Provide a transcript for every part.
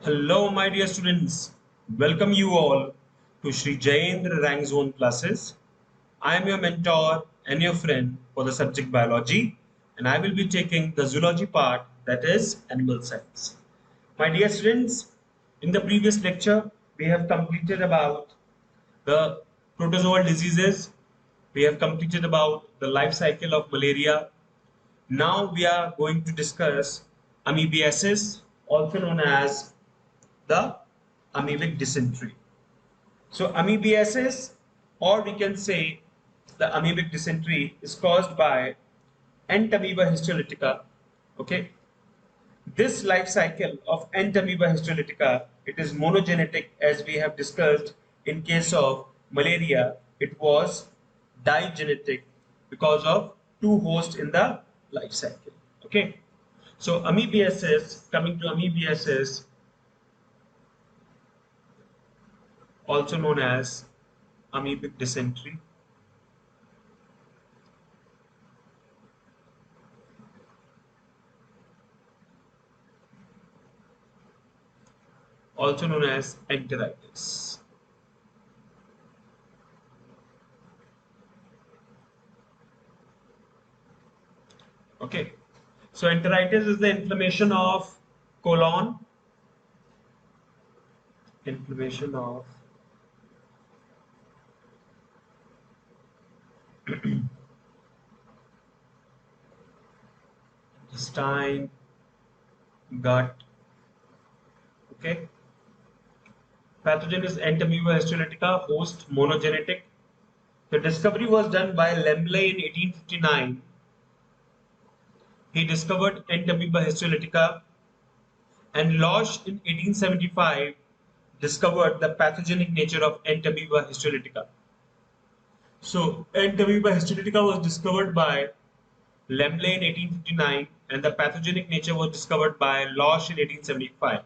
Hello, my dear students. Welcome you all to Sri Jayendra Rank Zone classes. I am your mentor and your friend for the subject biology, and I will be taking the zoology part, that is animal science. My dear students, in the previous lecture, we have completed about the protozoal diseases. We have completed about the life cycle of malaria. Now we are going to discuss amoebiasis, also known as the amoebic dysentery. So amoebiasis, or we can say the amoebic dysentery, is caused by Entamoeba histolytica. Okay, this life cycle of Entamoeba histolytica, it is monogenetic, as we have discussed. In case of malaria, it was digenetic because of two hosts in the life cycle. Okay, so amoebiasis, coming to amoebiasis, also known as amoebic dysentery, also known as enteritis. Okay, so enteritis is the inflammation of colon, inflammation of intestine, gut. Okay, pathogen is Entamoeba histolytica, host monogenetic. The discovery was done by Lemley in 1859. He discovered Entamoeba histolytica, and Losch in 1875 discovered the pathogenic nature of Entamoeba histolytica. So, Entamoeba histolytica was discovered by Lemley in 1859, and the pathogenic nature was discovered by Losch in 1875.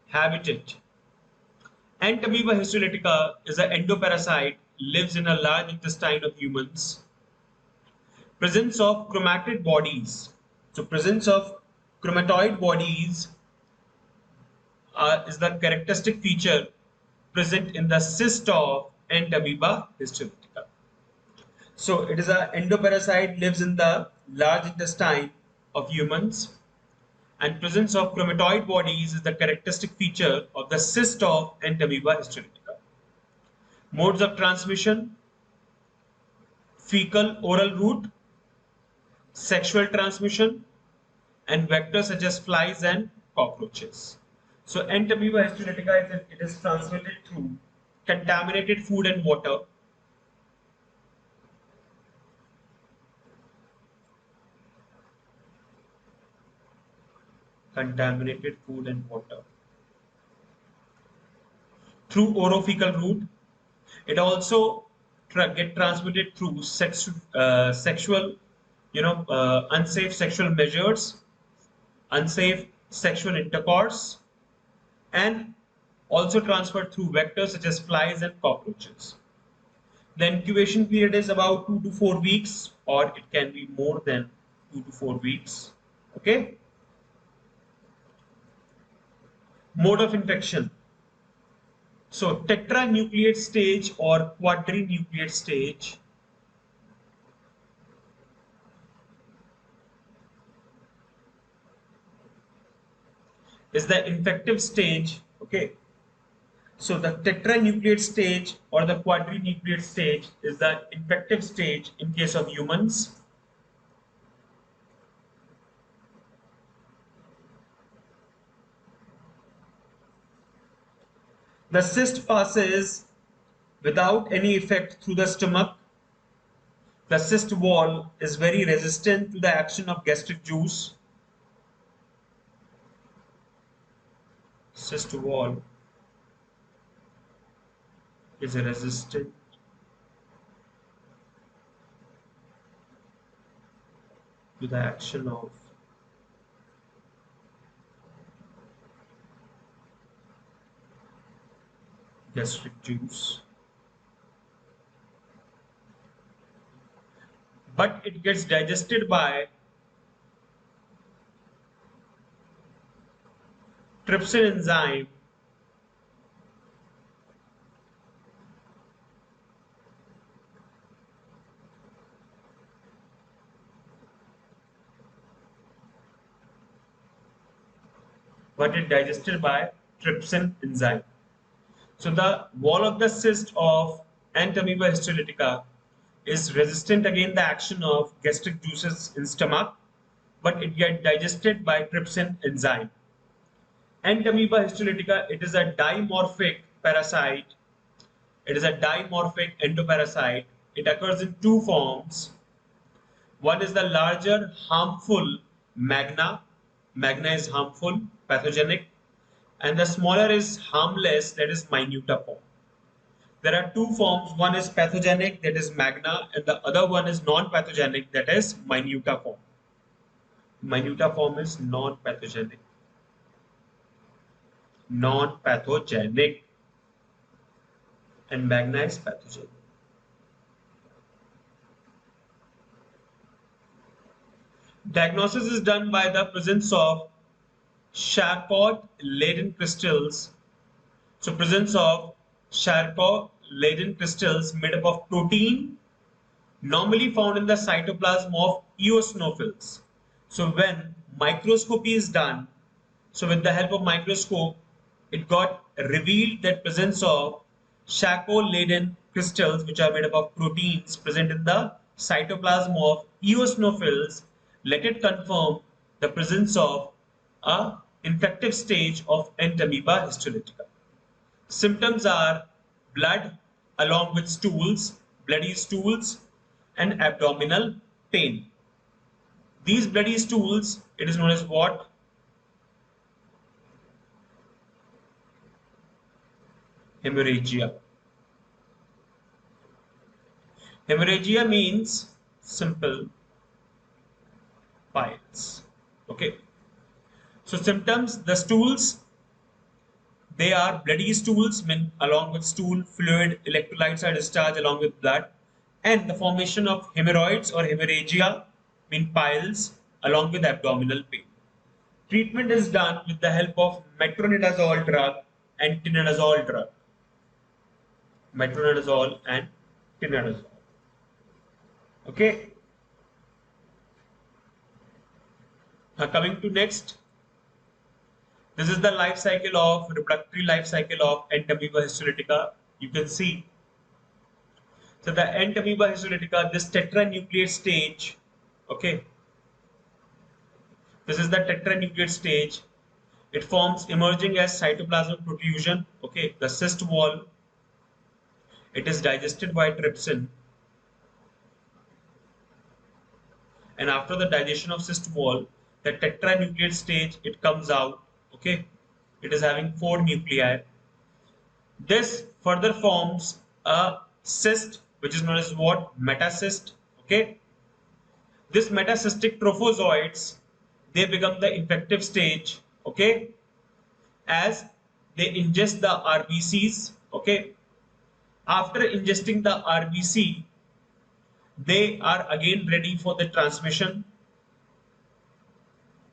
Habitat: Entamoeba histolytica is an endoparasite, lives in a large intestine of humans. Presence of chromatid bodies. So, presence of chromatoid bodies is the characteristic feature present in the cyst of Entamoeba histolytica. So it is an endoparasite, lives in the large intestine of humans, and presence of chromatoid bodies is the characteristic feature of the cyst of Entamoeba histolytica. Modes of transmission: fecal oral route, sexual transmission, and vectors such as flies and cockroaches. So Entamoeba histolytica it is transmitted through contaminated food and water, contaminated food and water, through orophycal route. It also get transmitted through sexual, unsafe sexual measures, unsafe sexual intercourse, and also transferred through vectors such as flies and cockroaches. The incubation period is about 2 to 4 weeks, or it can be more than 2 to 4 weeks. Okay. Mode of infection. So tetranucleate stage or quadrinucleate stage is the infective stage. Okay, so the tetranucleate stage or the quadrinucleate stage is the infective stage in case of humans. The cyst passes without any effect through the stomach. The cyst wall is very resistant to the action of gastric juice. Cyst wall is resistant to the action of gastric juice, but it gets digested by trypsin enzyme but it digested by trypsin enzyme. So the wall of the cyst of Entamoeba histolytica is resistant against the action of gastric juices in stomach, but it gets digested by trypsin enzyme. Entamoeba histolytica, it is a dimorphic parasite. It is a dimorphic endoparasite. It occurs in two forms. One is the larger harmful magna. Magna is harmful, pathogenic, and the smaller is harmless, that is minuta form. There are two forms. One is pathogenic, that is magna, and the other one is non-pathogenic, that is minuta form. Minuta form is non-pathogenic. Non-pathogenic, and magna is pathogenic. Diagnosis is done by the presence of Charcot-Leyden crystals. So presence of Charcot-Leyden crystals made up of protein normally found in the cytoplasm of eosinophils. So when microscopy is done, so with the help of microscope, it got revealed that presence of Charcot-Leyden crystals, which are made up of proteins present in the cytoplasm of eosinophils, let it confirm the presence of a infective stage of Entamoeba histolytica. Symptoms are blood along with stools, bloody stools, and abdominal pain. These bloody stools, it is known as what? Hemorrhagia. Hemorrhagia means simple piles. Okay. So symptoms, the stools, they are bloody stools, mean along with stool, fluid, electrolytes are discharged along with blood, and the formation of hemorrhoids or hemorrhagia, mean piles, along with abdominal pain. Treatment is done with the help of metronidazole drug and tinidazole drug. Metronidazole and tinidazole. Okay. Now coming to next, this is the life cycle of reproductory life cycle of Entamoeba histolytica. You can see. So the Entamoeba histolytica, this tetranucleate stage, okay. This is the tetranucleate stage. It forms emerging as cytoplasmic protrusion, okay. The cyst wall. It is digested by trypsin. And after the digestion of cyst wall, the tetranucleate stage, it comes out, okay. It is having 4 nuclei. This further forms a cyst, which is known as what? Metacyst, okay. This metacystic trophozoites, they become the infective stage, okay, as they ingest the RBCs, okay. After ingesting the RBC, they are again ready for the transmission.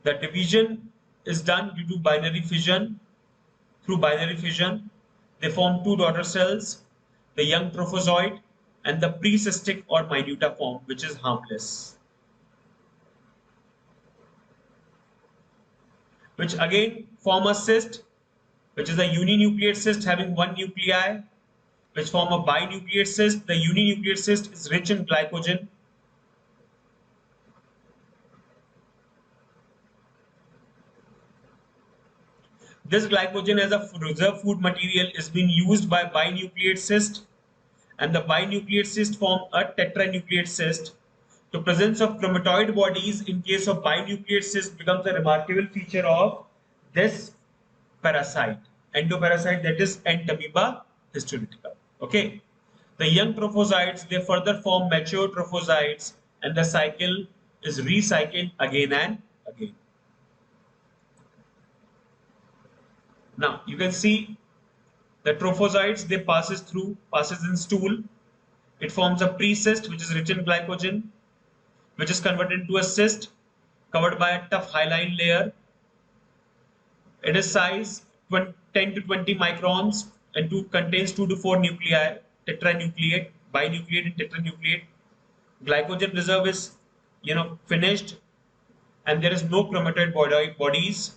The division is done due to binary fission. Through binary fission, they form 2 daughter cells, the young trophozoite and the precystic or minuta form, which is harmless. Which again form a cyst, which is a uninucleate cyst having 1 nuclei, which form a binucleate cyst. The uninucleate cyst is rich in glycogen. This glycogen as a reserve food material is being used by binucleate cyst, and the binucleate cyst form a tetranucleate cyst. The presence of chromatoid bodies in case of binucleate cyst becomes a remarkable feature of this parasite, endoparasite, that is Entamoeba histolytica. Okay. The young trophozoites, they further form mature trophozoites, and the cycle is recycled again and again. Now you can see the trophozoites, they passes in stool. It forms a precyst, which is rich in glycogen, which is converted into a cyst covered by a tough hyaline layer. It is size 10 to 20 microns and contains 2 to 4 nuclei, tetranucleate, binucleate and tetranucleate. Glycogen reserve is finished, and there is no chromatid bodies.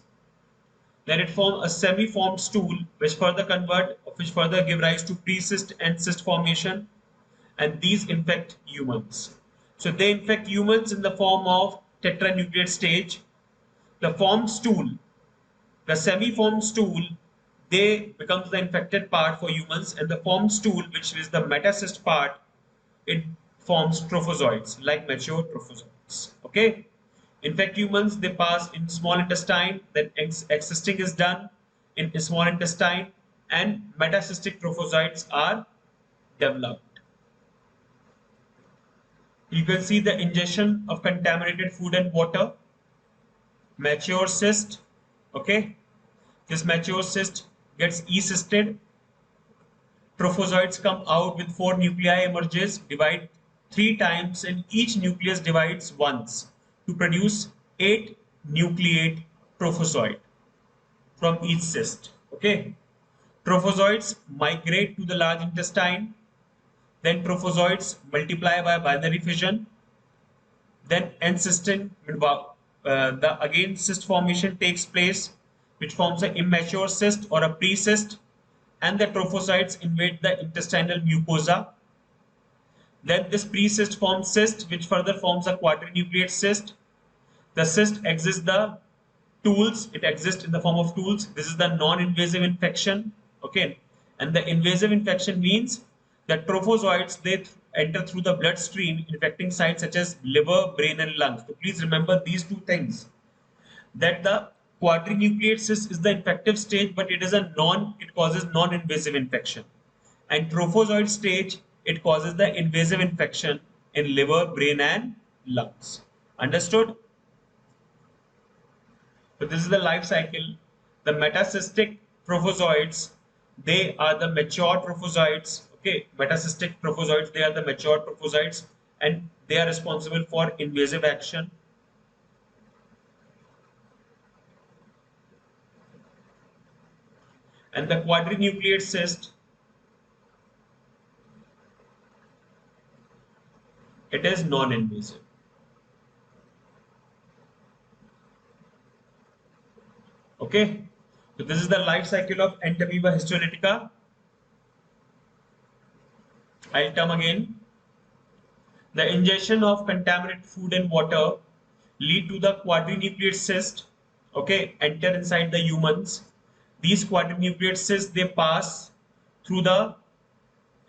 Then it forms a semi-formed stool which further give rise to pre-cyst and cyst formation, and these infect humans. So they infect humans in the form of tetranucleate stage. The formed stool, the semi-formed stool, they becomes the infected part for humans, and the formed stool, which is the metacyst part, it forms trophozoites, like mature trophozoites. Okay. Infect humans, they pass in small intestine, then existing is done in small intestine, and metacystic trophozoites are developed. You can see the ingestion of contaminated food and water, mature cyst. Okay, this mature cyst gets E-cysted. Trophozoites come out with 4 nuclei emerges, divide 3 times, and each nucleus divides once to produce 8 nucleate trophozoite from each cyst. Okay. Trophozoites migrate to the large intestine. Then trophozoites multiply by binary fission. Then encystin, the again cyst formation takes place, which forms an immature cyst or a pre-cyst, and the trophocytes invade the intestinal mucosa. Then this pre-cyst forms cyst, which further forms a quadrinucleate cyst. The cyst exists the tools, it exists in the form of tools. This is the non-invasive infection. Okay, and the invasive infection means that trophozoites, they enter through the bloodstream, infecting sites such as liver, brain, and lungs. So please remember these two things, that the quadrinucleate cyst is the infective stage, but it causes non-invasive infection. And trophozoite stage, it causes the invasive infection in liver, brain, and lungs. Understood? So this is the life cycle. The metacystic trophozoites, they are the mature trophozoites. Okay, metacystic trophozoites, they are the mature trophozoites, and they are responsible for invasive action. And the quadrinucleate cyst, it is non-invasive. Okay, so this is the life cycle of Entamoeba histolytica. I'll come again. The ingestion of contaminated food and water lead to the quadrinucleate cyst. Okay, enter inside the humans. These quadrinucleate cysts, they pass through the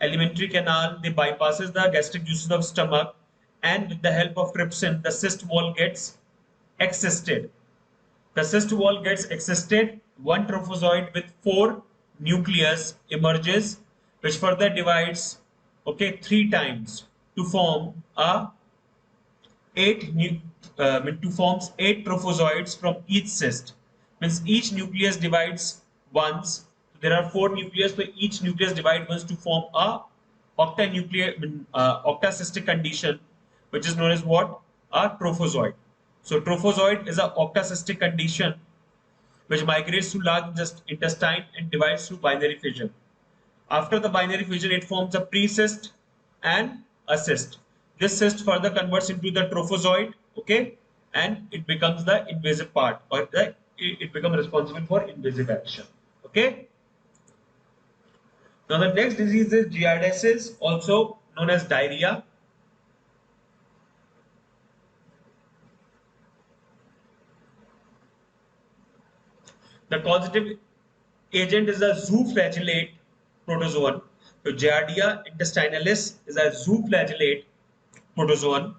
alimentary canal, they bypasses the gastric juices of stomach, and with the help of trypsin, the cyst wall gets excysted. The cyst wall gets excysted. One trophozoite with 4 nucleus emerges, which further divides, okay, 3 times to form a 8 to forms 8 trophozoites from each cyst. Means each nucleus divides once. There are 4 nucleus, so each nucleus divides once to form a octacystic condition, which is known as what? A trophozoite. So trophozoite is a octacystic condition which migrates to large intestine and divides through binary fission. After the binary fission, it forms a pre-cyst and a cyst. This cyst further converts into the trophozoite, okay, and it becomes the invasive part, or it becomes responsible for invasive action, okay. Now the next disease is giardiasis, also known as diarrhea. The causative agent is a zooflagellate protozoan. So Giardia intestinalis is a zooflagellate protozoan.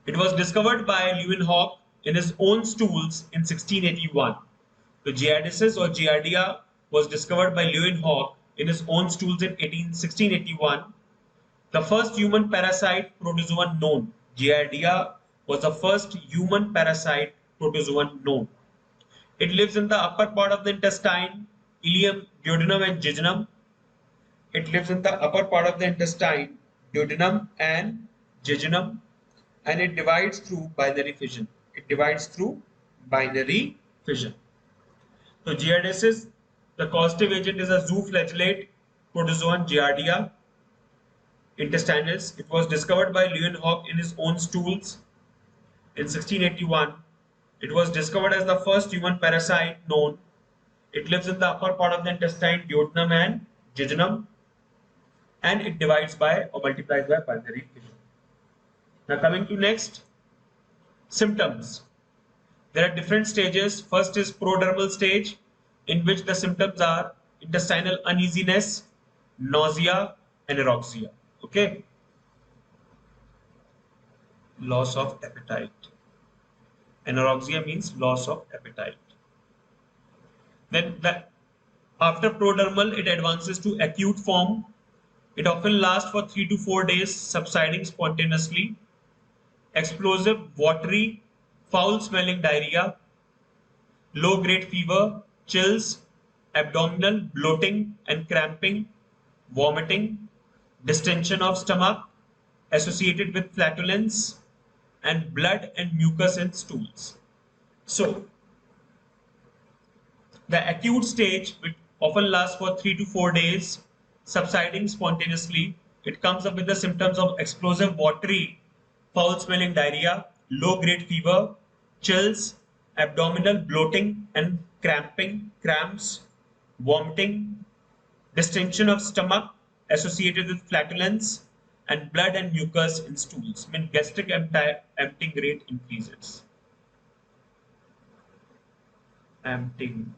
It was discovered by Leeuwenhoek in his own stools in 1681. The giardiasis or giardia was discovered by Leeuwenhoek in his own stools in 1681. The first human parasite protozoan known. Giardia was the first human parasite protozoan known. It lives in the upper part of the intestine, ileum, duodenum, and jejunum. It lives in the upper part of the intestine, duodenum, and jejunum, and it divides through binary fission. It divides through binary fission. So giardiasis, the causative agent is a zooflagellate protozoan Giardia intestinalis. It was discovered by Leeuwenhoek in his own stools in 1681. It was discovered as the first human parasite known. It lives in the upper part of the intestine, duodenum and jejunum, and it divides by or multiplies by pulmonary fission. Now coming to next, symptoms. There are different stages. First is prodromal stage, in which the symptoms are intestinal uneasiness, nausea, anorexia. Okay, loss of appetite. Anorexia means loss of appetite. After prodromal, it advances to acute form. It often lasts for 3 to 4 days, subsiding spontaneously. Explosive, watery, foul-smelling diarrhea, low-grade fever, chills, abdominal bloating and cramping, vomiting, distension of stomach associated with flatulence, and blood and mucus in stools. So, the acute stage, which often lasts for 3 to 4 days, subsiding spontaneously, it comes up with the symptoms of explosive, watery, foul-smelling diarrhea, low-grade fever, chills, abdominal bloating and cramping, cramps, vomiting, distension of stomach associated with flatulence, and blood and mucus in stools. Mean gastric emptying rate increases. Emptying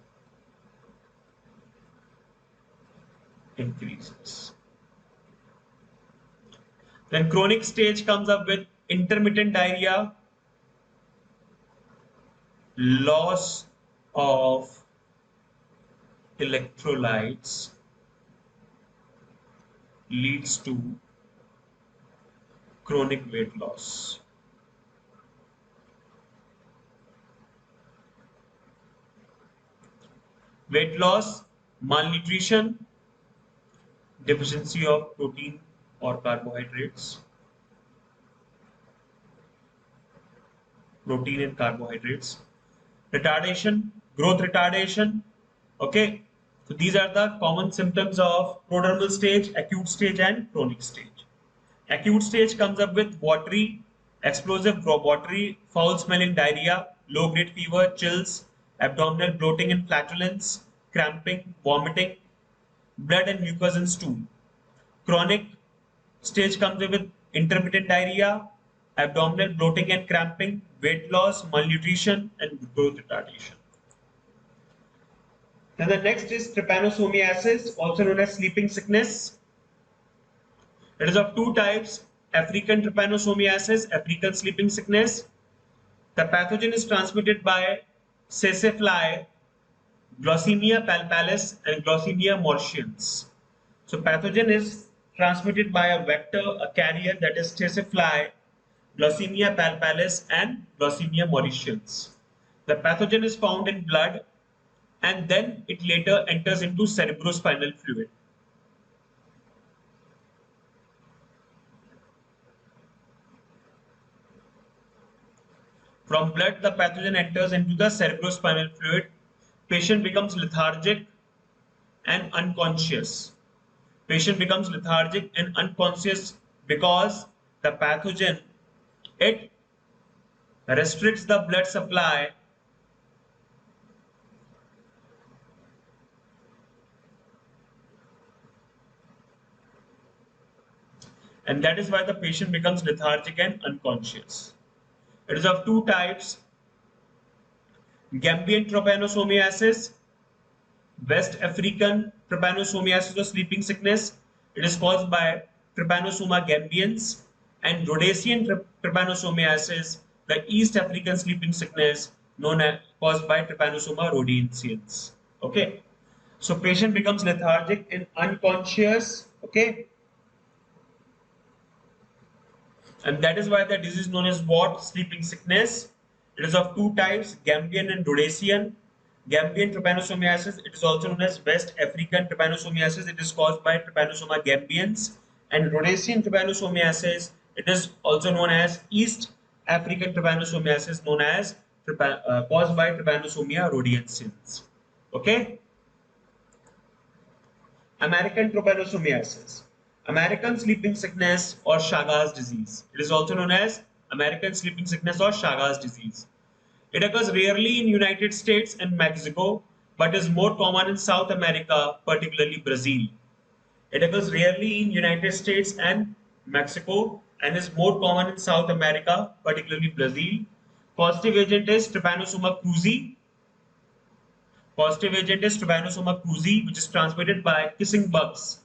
increases. Then chronic stage comes up with intermittent diarrhea, loss of electrolytes leads to chronic weight loss. Weight loss, malnutrition, deficiency of protein or carbohydrates, protein and carbohydrates, retardation, growth retardation. Okay, so these are the common symptoms of prodromal stage, acute stage, and chronic stage. Acute stage comes up with watery, explosive, watery, foul-smelling diarrhea, low-grade fever, chills, abdominal bloating and flatulence, cramping, vomiting, blood and mucus in stool. Chronic stage comes with intermittent diarrhea, abdominal bloating and cramping, weight loss, malnutrition, and growth retardation. Then the next is trypanosomiasis, also known as sleeping sickness. It is of two types: African trypanosomiasis, African sleeping sickness. The pathogen is transmitted by Sacefly, Glossomia palpalis, and Glossomia mortians. So pathogen is transmitted by a vector, a carrier, that is Sacefly, Glossomia palpalis, and Glossomia mortians. The pathogen is found in blood, and then it later enters into cerebrospinal fluid. From blood, the pathogen enters into the cerebrospinal fluid. Patient becomes lethargic and unconscious. Patient becomes lethargic and unconscious because the pathogen, it restricts the blood supply and that is why the patient becomes lethargic and unconscious. It is of two types: Gambian trypanosomiasis, West African trypanosomiasis or sleeping sickness. It is caused by Trypanosoma gambians, and Rhodesian trypanosomiasis, the East African sleeping sickness known as caused by Trypanosoma rhodesians. Okay, so patient becomes lethargic and unconscious. Okay, and that is why the disease is known as what? Sleeping sickness. It is of two types: Gambian and Rhodesian. Gambian trypanosomiasis, it is also known as West African trypanosomiasis. It is caused by Trypanosoma gambians. And Rhodesian trypanosomiasis, it is also known as East African trypanosomiasis, known as caused by Trypanosomia rhodesians. Okay. American trypanosomiasis, American sleeping sickness or Chagas disease. It is also known as American sleeping sickness or Chagas disease. It occurs rarely in United States and Mexico, but is more common in South America, particularly Brazil. It occurs rarely in United States and Mexico and is more common in South America, particularly Brazil. Positive agent is Trypanosoma cruzi. Positive agent is Trypanosoma cruzi, which is transmitted by kissing bugs,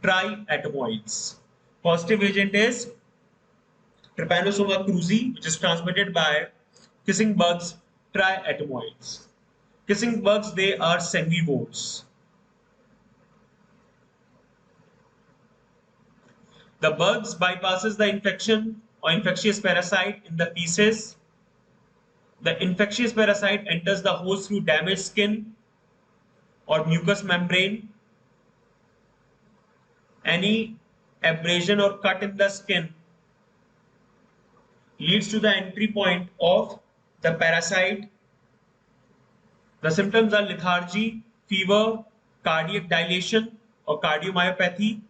triatomoids. Positive agent is Trypanosoma cruzi, which is transmitted by kissing bugs, triatomoids. Kissing bugs, they are sanguivores. The bugs bypasses the infection or infectious parasite in the feces. The infectious parasite enters the host through damaged skin or mucous membrane. Any abrasion or cut in the skin leads to the entry point of the parasite. The symptoms are lethargy, fever, cardiac dilation or cardiomyopathy,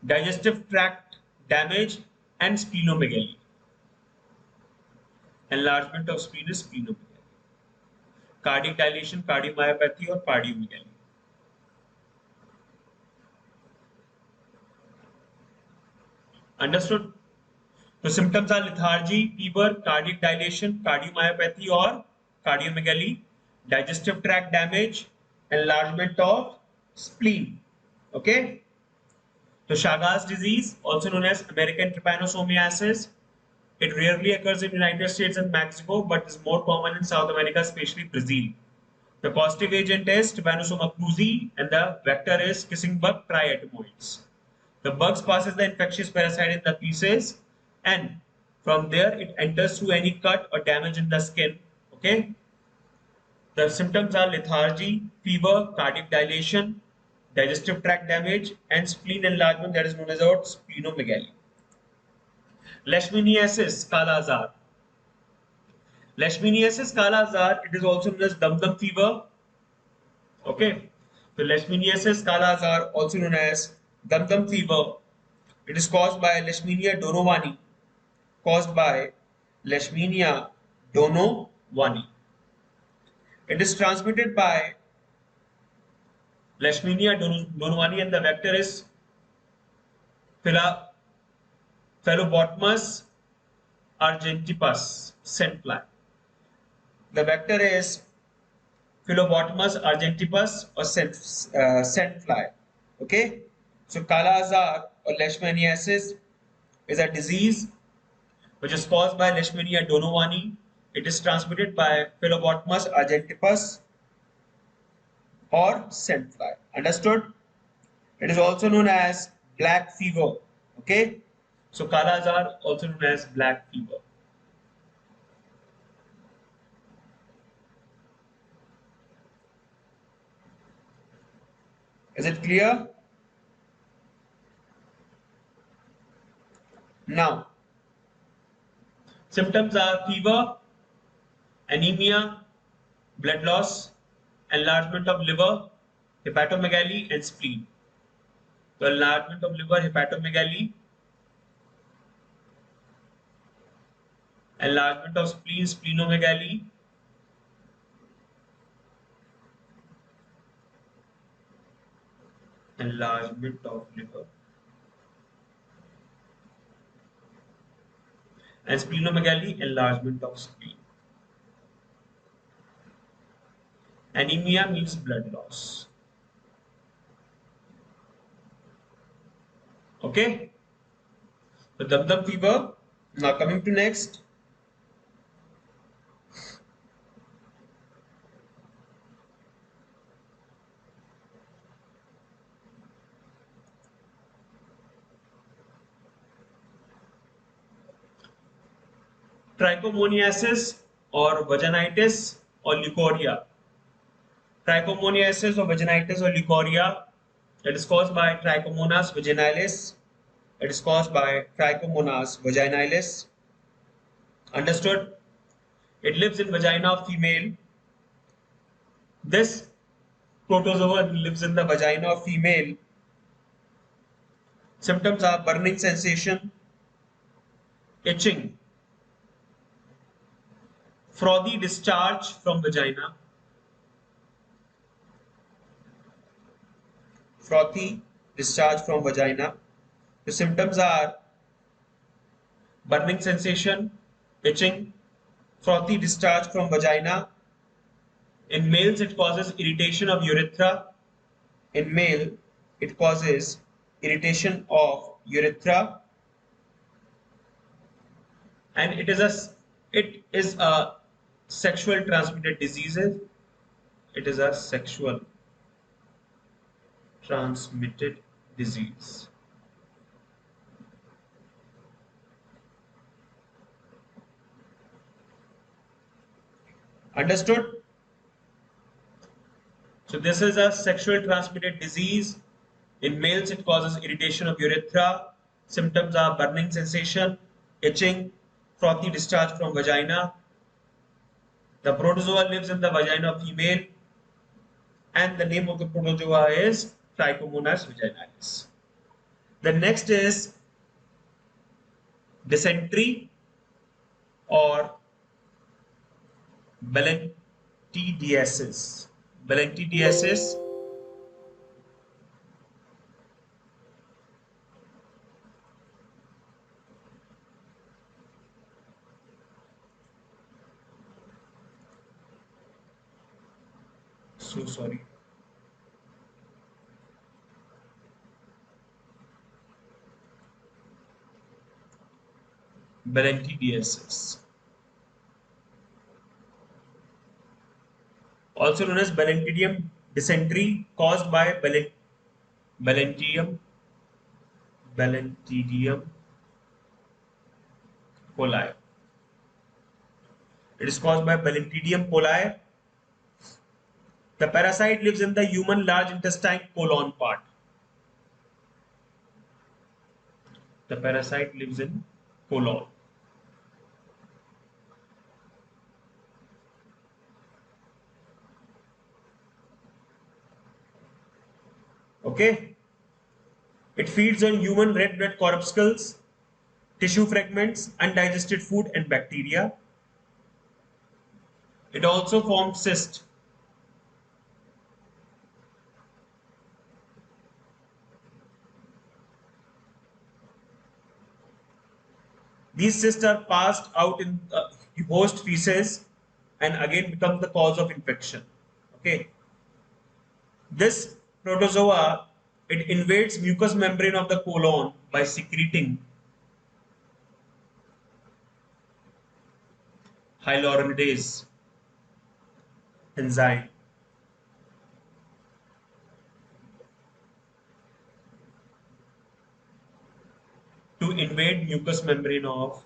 digestive tract damage, and splenomegaly. Enlargement of spleen is splenomegaly. Cardiac dilation, cardiomyopathy, or cardiomegaly. Understood? The symptoms are lethargy, fever, cardiac dilation, cardiomyopathy, or cardiomegaly, digestive tract damage, enlargement of spleen. Okay? So Chagas disease, also known as American trypanosomiasis, it rarely occurs in the United States and Mexico, but is more common in South America, especially Brazil. The causative agent is Trypanosoma cruzi, and the vector is kissing bug triatomoids. The bugs passes the infectious parasite in the feces, and from there it enters through any cut or damage in the skin. Okay. The symptoms are lethargy, fever, cardiac dilation, digestive tract damage, and spleen enlargement, that is known as splenomegaly. Leishmaniasis, Kala Azar. Leishmaniasis, Kala Azar, it is also known as dum-dum fever. Okay. So Leishmaniasis, Kala Azar, also known as dum-dum fever. It is caused by Leishmania donovani. Caused by Leishmania donovani. It is transmitted by Leishmania donovani, and the vector is Phyllobotomus argentipus sandfly. The vector is Phyllobotomus argentipus or sandfly. Okay, so Kala Azar or Leishmaniasis is a disease which is caused by Leishmania donovani. It is transmitted by Phyllobotomus argentipus or sandfly. Understood? It is also known as black fever. Okay, so Kala Azar also known as black fever. Is it clear? Now, symptoms are fever, anemia, blood loss, enlargement of liver, hepatomegaly, and spleen. So, enlargement of liver, hepatomegaly, enlargement of spleen, splenomegaly, enlargement of liver, and splenomegaly, enlargement of spleen. Anemia means blood loss. Okay, so dum-dum fever. Now coming to next. Trichomoniasis or vaginitis or leukorrhea. Trichomoniasis or vaginitis or leukorrhea, that is caused by Trichomonas vaginalis. It is caused by Trichomonas vaginalis. Understood? It lives in vagina of female. This protozoa lives in the vagina of female. Symptoms are burning sensation, itching, frothy discharge from vagina, frothy discharge from vagina. The symptoms are burning sensation, itching, frothy discharge from vagina. In males, it causes irritation of urethra. In male, it causes irritation of urethra, and it is a sexual transmitted disease. It is a sexual transmitted disease. Understood? So this is a sexual transmitted disease. In males, it causes irritation of urethra. Symptoms are burning sensation, itching, frothy discharge from vagina. The protozoa lives in the vagina of female, and the name of the protozoa is Trichomonas vaginalis. The next is dysentery or balantidiasis. Balantidiasis. So sorry. Balantidiasis, also known as Balantidium dysentery, caused by Balantidium coli. It is caused by Balantidium coli. The parasite lives in the human large intestine colon part. The parasite lives in colon. Okay. It feeds on human red blood corpuscles, tissue fragments, undigested food, and bacteria. It also forms cysts. These cysts are passed out in the host feces and again become the cause of infection. Okay. This protozoa, it invades mucous membrane of the colon by secreting hyaluronidase enzyme to invade mucous membrane of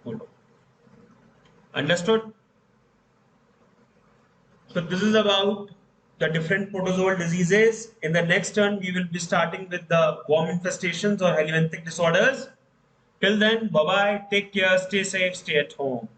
colon. Understood? So this is about the different protozoal diseases. In the next turn, we will be starting with the worm infestations or helminthic disorders. Till then, bye bye, take care, stay safe, stay at home.